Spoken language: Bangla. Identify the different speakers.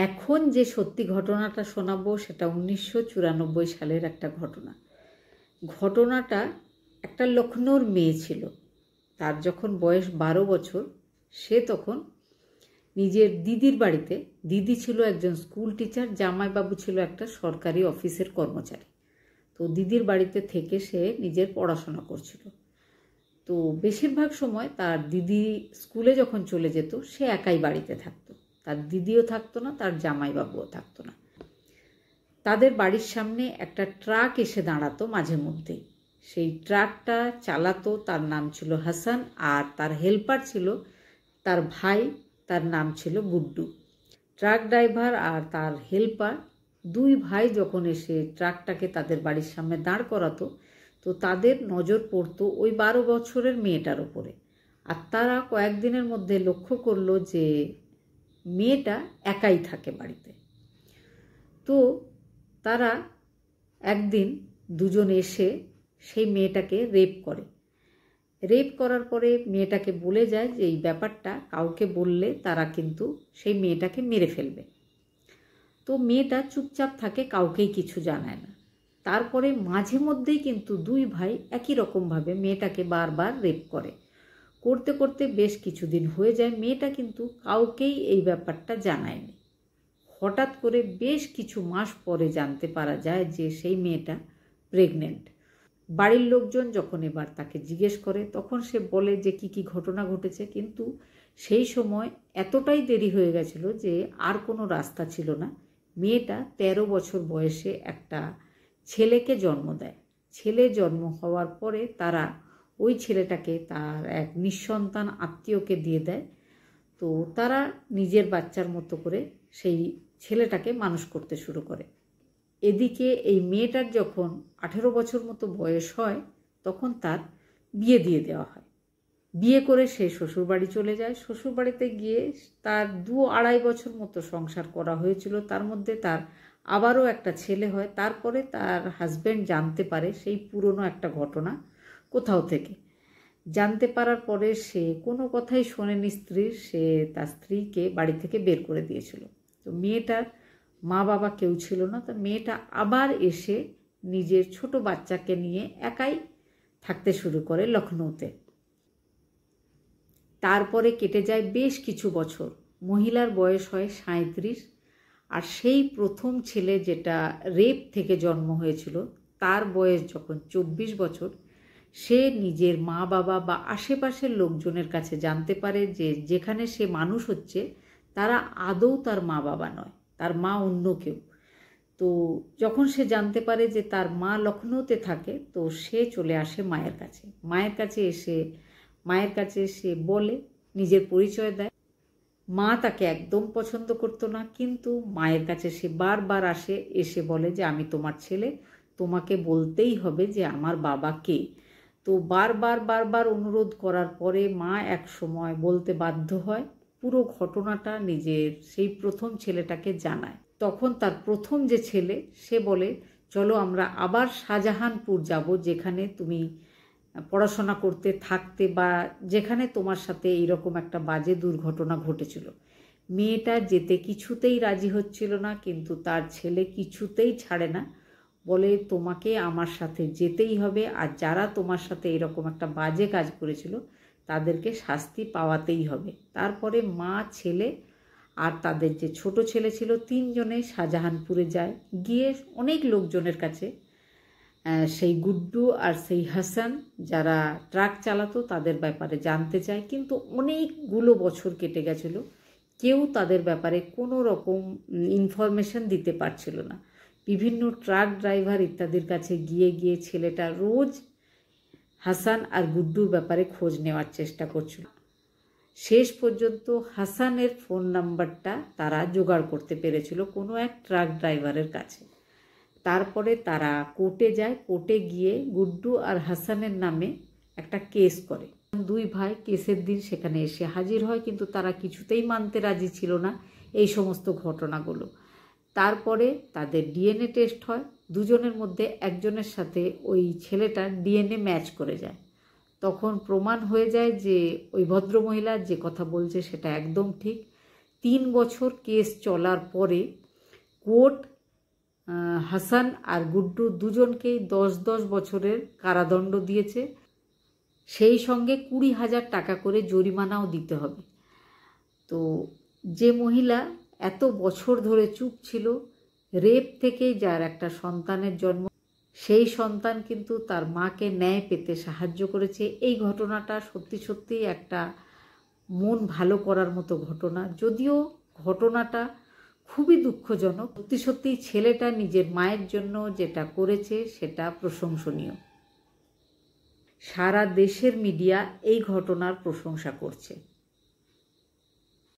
Speaker 1: এখন যে সত্যি ঘটনাটা শোনাবো সেটা 1994 সালের একটা ঘটনা। ঘটনাটা একটা লখনৌর মেয়ে ছিল। তার যখন বয়স 12 বছর, সে তখন নিজের দিদির বাড়িতে, দিদি ছিল একজন স্কুল টিচার, জামাইবাবু ছিল একটা সরকারি অফিসের কর্মচারী। তো দিদির বাড়িতে থেকে সে নিজের পড়াশোনা করছিল। তো বেশিরভাগ সময় তার দিদি স্কুলে যখন চলে যেত, সে একাই বাড়িতে থাকতো। তার দিদিও থাকতো না, তার জামাইবাবুও থাকতো না। তাদের বাড়ির সামনে একটা ট্রাক এসে দাঁড়াতো মাঝে মধ্যেই। সেই ট্রাকটা চালাতো, তার নাম ছিল হাসান, আর তার হেল্পার ছিল তার ভাই, তার নাম ছিল গুড্ডু। ট্রাক ড্রাইভার আর তার হেল্পার দুই ভাই যখন এসে ট্রাকটাকে তাদের বাড়ির সামনে দাঁড় করাতো, তো তাদের নজর পড়তো ওই 12 বছরের মেয়েটার ওপরে। আর তারা কয়েকদিনের মধ্যে লক্ষ্য করলো যে মেয়েটা একাই থাকে বাড়িতে। তো তারা একদিন দুজন এসে সেই মেয়েটাকে রেপ করে। রেপ করার পরে মেয়েটাকে বলে যায় যে এই ব্যাপারটা কাউকে বললে তারা কিন্তু সেই মেয়েটাকে মেরে ফেলবে। তো মেয়েটা চুপচাপ থাকে, কাউকেই কিছু জানায় না। তারপরে মাঝে মধ্যেই কিন্তু দুই ভাই একই রকমভাবে মেয়েটাকে বারবার রেপ করে। করতে করতে বেশ কিছুদিন হয়ে যায়, মেয়েটা কিন্তু কাউকেই এই ব্যাপারটা জানায়নি। হঠাৎ করে বেশ কিছু মাস পরে জানতে পারা যায় যে সেই মেয়েটা প্রেগনেন্ট। বাড়ির লোকজন যখন এবার তাকে জিজ্ঞেস করে, তখন সে বলে যে কি ঘটনা ঘটেছে, কিন্তু সেই সময় এতটাই দেরি হয়ে গেছিল যে আর কোনো রাস্তা ছিল না। মেয়েটা 13 বছর বয়সে একটা ছেলেকে জন্ম দেয়। ছেলে জন্ম হওয়ার পরে তারা ওই ছেলেটাকে তার এক নিঃসন্তান আত্মীয়কে দিয়ে দেয়। তো তারা নিজের বাচ্চার মতো করে সেই ছেলেটাকে মানুষ করতে শুরু করে। এদিকে এই মেয়েটার যখন 18 বছর মতো বয়স হয়, তখন তার বিয়ে দিয়ে দেওয়া হয়। বিয়ে করে সে শ্বশুরবাড়ি চলে যায়। শ্বশুরবাড়িতে গিয়ে তার 2-2.5 বছর মতো সংসার করা হয়েছিল। তার মধ্যে তার আবারও একটা ছেলে হয়। তারপরে তার হাজব্যান্ড জানতে পারে সেই পুরনো একটা ঘটনা কোথাও থেকে। জানতে পারার পরে সে কোনো কথাই শোনেনি স্ত্রীর, সে তার স্ত্রীকে বাড়ি থেকে বের করে দিয়েছিল। তো মেয়েটার মা বাবা কেউ ছিল না। তো মেয়েটা আবার এসে নিজের ছোট বাচ্চাকে নিয়ে একাই থাকতে শুরু করে লখনৌতে। তারপরে কেটে যায় বেশ কিছু বছর। মহিলার বয়স হয় 37। আর সেই প্রথম ছেলে যেটা রেপ থেকে জন্ম হয়েছিল, তার বয়স যখন 24 বছর, সে নিজের মা বাবা বা আশেপাশের লোকজনের কাছে জানতে পারে যে যেখানে সে মানুষ হচ্ছে তারা আদৌ তার মা বাবা নয়, তার মা অন্য কেউ। তো যখন সে জানতে পারে যে তার মা লখনৌতে থাকে, তো সে চলে আসে মায়ের কাছে। মায়ের কাছে সে বলে, নিজের পরিচয় দেয়। মা তাকে একদম পছন্দ করতো না, কিন্তু মায়ের কাছে সে বারবার আসে, এসে বলে যে আমি তোমার ছেলে, তোমাকে বলতেই হবে যে আমার বাবা কে। তো বারবার অনুরোধ করার পরে মা এক সময় বলতে বাধ্য হয়। পুরো ঘটনাটা নিজের সেই প্রথম ছেলেটাকে জানায়। তখন তার প্রথম যে ছেলে, সে বলে চলো আমরা আবার শাহজাহানপুর যাব, যেখানে তুমি পড়াশোনা করতে থাকতে বা যেখানে তোমার সাথে এইরকম একটা বাজে দুর্ঘটনা ঘটেছিল। মেয়েটা যেতে কিছুতেই রাজি হচ্ছিল না, কিন্তু তার ছেলে কিছুতেই ছাড়ে না, বলে তোমাকে আমার সাথে যেতেই হবে, আর যারা তোমার সাথে এরকম একটা বাজে কাজ করেছিল তাদেরকে শাস্তি পাওয়াতেই হবে। তারপরে মা, ছেলে আর তাদের যে ছোট ছেলে ছিল, 3 জনে শাহজাহানপুরে যায়। গিয়ে অনেক লোকজনের কাছে সেই গুড্ডু আর সেই হাসান যারা ট্রাক চালাতো তাদের ব্যাপারে জানতে চায়, কিন্তু অনেকগুলো বছর কেটে গেছিল, কেউ তাদের ব্যাপারে কোনো রকম ইনফরমেশন দিতে পারছিল না। বিভিন্ন ট্রাক ড্রাইভার ইত্যাদির কাছে গিয়ে ছেলেটা রোজ হাসান আর গুড্ডুর ব্যাপারে খোঁজ নেওয়ার চেষ্টা করছিল। শেষ পর্যন্ত হাসানের ফোন নাম্বারটা তারা জোগাড় করতে পেরেছিল কোনো এক ট্রাক ড্রাইভারের কাছে। তারপরে তারা কোর্টে যায়। কোর্টে গিয়ে গুড্ডু আর হাসানের নামে একটা কেস করে। 2 ভাই কেসের দিন সেখানে এসে হাজির হয়, কিন্তু তারা কিছুতেই মানতে রাজি ছিল না এই সমস্ত ঘটনাগুলো। তারপরে তাদের ডিএনএ টেস্ট হয়। দুজনের মধ্যে একজনের সাথে ওই ছেলেটার ডিএনএ ম্যাচ করে যায়। তখন প্রমাণ হয়ে যায় যে ওই ভদ্রমহিলা যে কথা বলছে সেটা একদম ঠিক। 3 বছর কেস চলার পরে কোর্ট হাসান আর গুড্ডু দুজনকেই 10-10 বছরের কারাদণ্ড দিয়েছে, সেই সঙ্গে 20,000 টাকা করে জরিমানাও দিতে হবে। তো যে মহিলা এত বছর ধরে চুপ ছিল, রেপ থেকেই যার একটা সন্তানের জন্ম, সেই সন্তান কিন্তু তার মাকে ন্যায় পেতে সাহায্য করেছে। এই ঘটনাটা সত্যি সত্যি একটা মন ভালো করার মতো ঘটনা, যদিও ঘটনাটা খুবই দুঃখজনক। সত্যি সত্যি ছেলেটা নিজের মায়ের জন্য যেটা করেছে সেটা প্রশংসনীয়। সারা দেশের মিডিয়া এই ঘটনার প্রশংসা করছে।